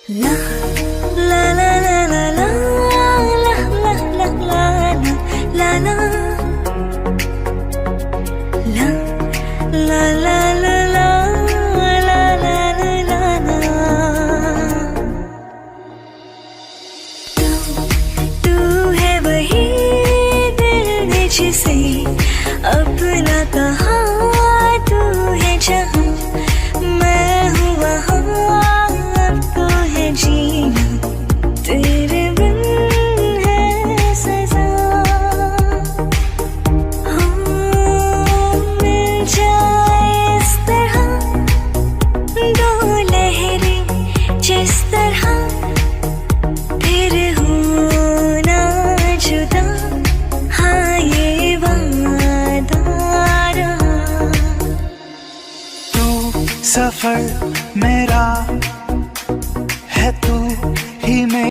La la la la la la la la la la la la la la जिसे अपना कहा तू है जहाँ मैं हूँ वहाँ अब तो है जीना तेरे बिन है सजा मिल जाए इस तरह दो लहरें जिस तरह फिर होना जुदा हाँ ये वादा रहा तू सफर मेरा है तू ही में